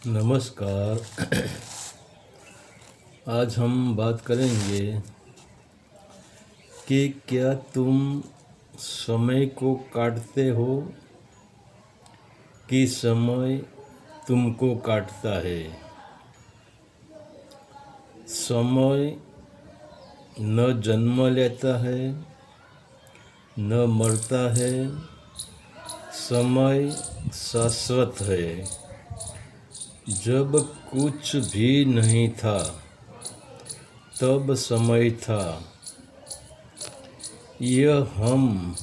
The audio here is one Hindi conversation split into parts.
नमस्कार। आज हम बात करेंगे कि क्या तुम समय को काटते हो कि समय तुमको काटता है। समय न जन्म लेता है न मरता है। समय शाश्वत है। जब कुछ भी नहीं था तब समय था। यह हम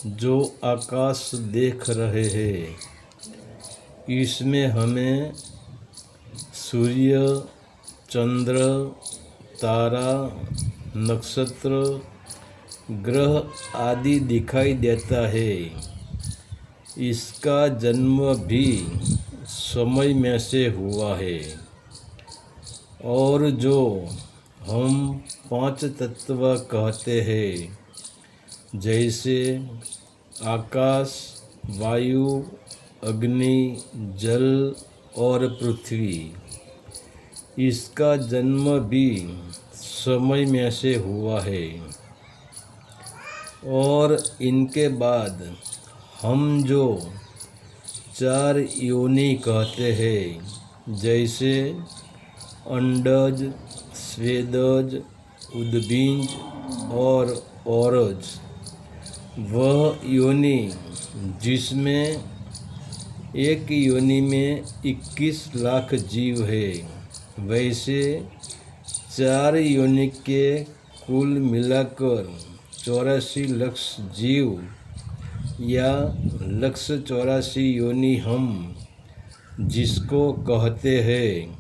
जो आकाश देख रहे हैं इसमें हमें सूर्य, चंद्र, तारा, नक्षत्र, ग्रह आदि दिखाई देता है। इसका जन्म भी समय में से हुआ है। और जो हम पांच तत्व कहते हैं, जैसे आकाश, वायु, अग्नि, जल और पृथ्वी, इसका जन्म भी समय में से हुआ है। और इनके बाद हम जो चार योनि कहते हैं, जैसे अंडज, स्वेदज, उद्भिज और औरज, वह योनि जिसमें एक योनि में 21 लाख जीव है, वैसे चार योनि के कुल मिलाकर 84 लाख जीव या 184 योनि हम जिसको कहते हैं,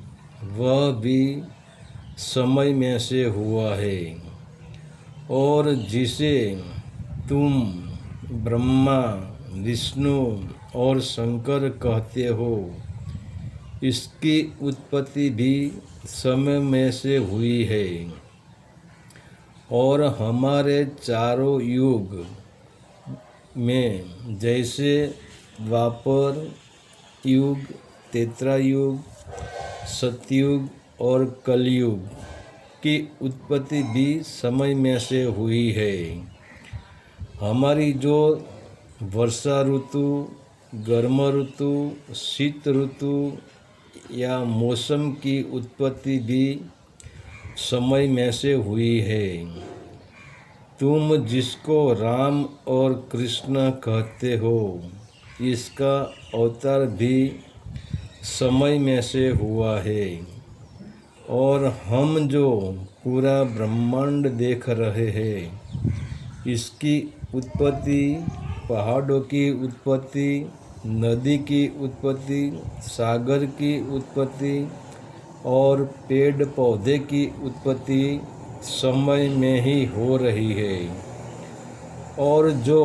वह भी समय में से हुआ है। और जिसे तुम ब्रह्मा, विष्णु और शंकर कहते हो, इसकी उत्पत्ति भी समय में से हुई है। और हमारे चारों युग में, जैसे द्वापर युग, त्रेता युग, सतयुग और कलयुग की उत्पत्ति भी समय में से हुई है। हमारी जो वर्षा ऋतु, गर्म ऋतु, शीत ऋतु या मौसम की उत्पत्ति भी समय में से हुई है। तुम जिसको राम और कृष्ण कहते हो, इसका अवतार भी समय में से हुआ है। और हम जो पूरा ब्रह्मांड देख रहे हैं, इसकी उत्पत्ति, पहाड़ों की उत्पत्ति, नदी की उत्पत्ति, सागर की उत्पत्ति और पेड़ पौधे की उत्पत्ति समय में ही हो रही है। और जो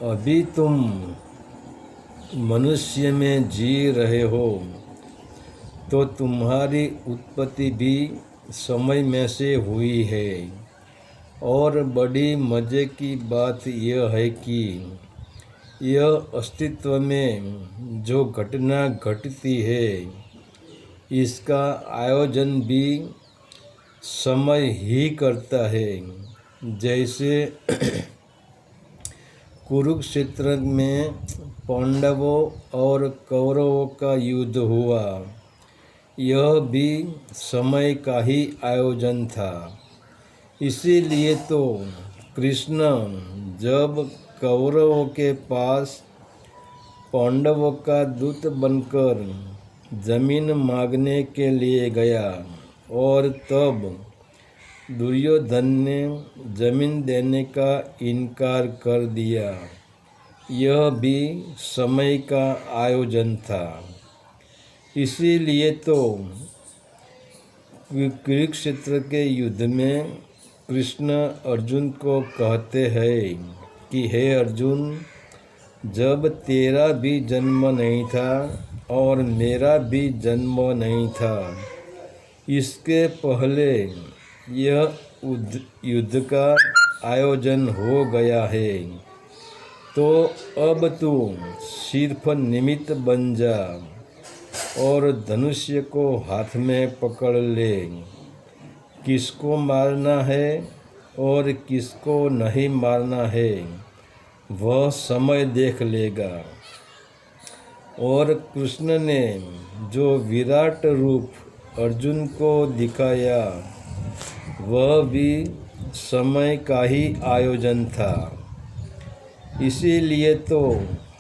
अभी तुम मनुष्य में जी रहे हो, तो तुम्हारी उत्पत्ति भी समय में से हुई है। और बड़ी मज़े की बात यह है कि यह अस्तित्व में जो घटना घटती है, इसका आयोजन भी समय ही करता है। जैसे कुरुक्षेत्र में पांडवों और कौरवों का युद्ध हुआ, यह भी समय का ही आयोजन था। इसीलिए तो कृष्ण जब कौरवों के पास पांडवों का दूत बनकर जमीन मांगने के लिए गया, और तब दुर्योधन ने जमीन देने का इनकार कर दिया, यह भी समय का आयोजन था। इसीलिए तो कुरुक्षेत्र के युद्ध में कृष्ण अर्जुन को कहते हैं कि हे अर्जुन, जब तेरा भी जन्म नहीं था और मेरा भी जन्म नहीं था, इसके पहले यह युद्ध का आयोजन हो गया है। तो अब तू सिर्फ निमित्त बन जा और धनुष्य को हाथ में पकड़ ले। किसको मारना है और किसको नहीं मारना है वह समय देख लेगा। और कृष्ण ने जो विराट रूप अर्जुन को दिखाया वह भी समय का ही आयोजन था। इसीलिए तो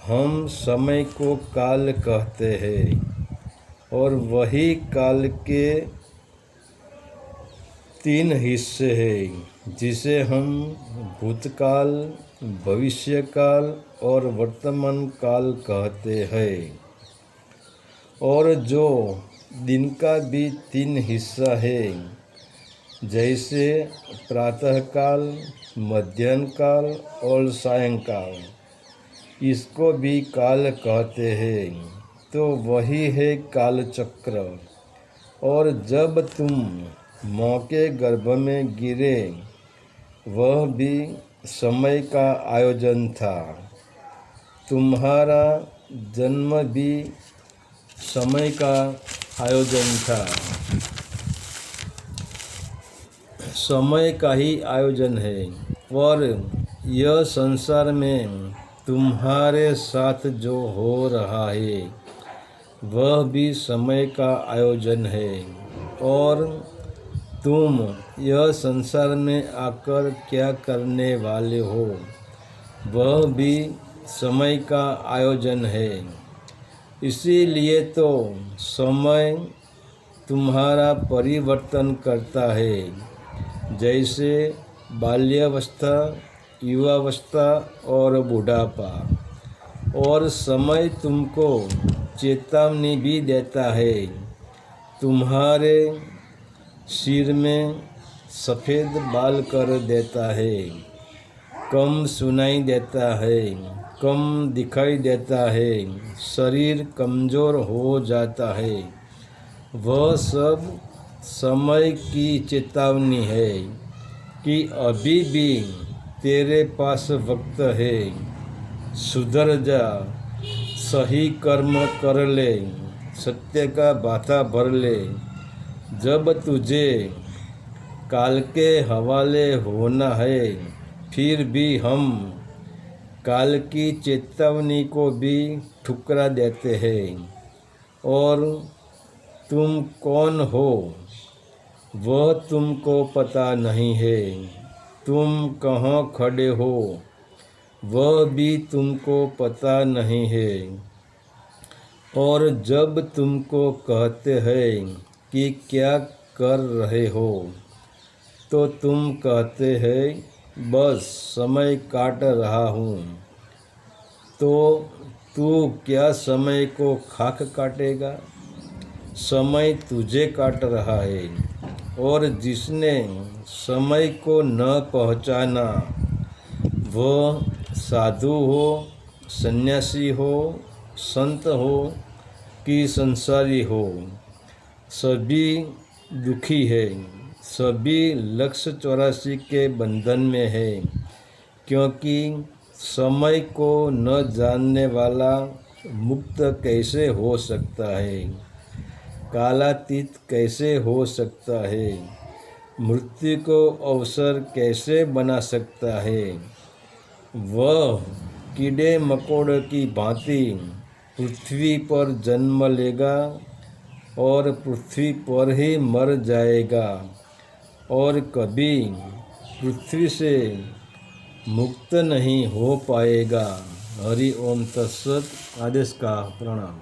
हम समय को काल कहते हैं और वही काल के 3 हिस्से हैं जिसे हम भूतकाल, भविष्यकाल और वर्तमान काल कहते हैं। और जो दिन का भी 3 हिस्सा है जैसे प्रातःकाल, मध्याह्न काल और सायंकाल, इसको भी काल कहते हैं। तो वही है काल चक्र। और जब तुम माँ के गर्भ में गिरे वह भी समय का आयोजन था। तुम्हारा जन्म भी समय का आयोजन था। समय का ही आयोजन है। और यह संसार में तुम्हारे साथ जो हो रहा है वह भी समय का आयोजन है। और तुम यह संसार में आकर क्या करने वाले हो वह भी समय का आयोजन है। इसीलिए तो समय तुम्हारा परिवर्तन करता है जैसे बाल्यावस्था, युवावस्था और बुढ़ापा। और समय तुमको चेतावनी भी देता है। तुम्हारे सिर में सफ़ेद बाल कर देता है, कम सुनाई देता है, कम दिखाई देता है, शरीर कमज़ोर हो जाता है। वह सब समय की चेतावनी है कि अभी भी तेरे पास वक्त है। सुधर जा, सही कर्म कर ले, सत्य का बाथा भर ले। जब तुझे काल के हवाले होना है फिर भी हम काल की चेतावनी को भी ठुकरा देते हैं। और तुम कौन हो वह तुमको पता नहीं है। तुम कहाँ खड़े हो वह भी तुमको पता नहीं है। और जब तुमको कहते हैं कि क्या कर रहे हो तो तुम कहते हैं बस समय काट रहा हूँ। तो तू क्या समय को खाक काटेगा? समय तुझे काट रहा है। और जिसने समय को न पहचाना वह साधु हो, सन्यासी हो, संत हो कि संसारी हो, सभी दुखी है। सभी लक्ष्य 84 के बंधन में है। क्योंकि समय को न जानने वाला मुक्त कैसे हो सकता है? कालातीत कैसे हो सकता है? मृत्यु को अवसर कैसे बना सकता है? वह कीड़े मकोड़े की भांति पृथ्वी पर जन्म लेगा और पृथ्वी पर ही मर जाएगा और कभी पृथ्वी से मुक्त नहीं हो पाएगा। हरि ओम तत्सत। आदेश का प्रणाम।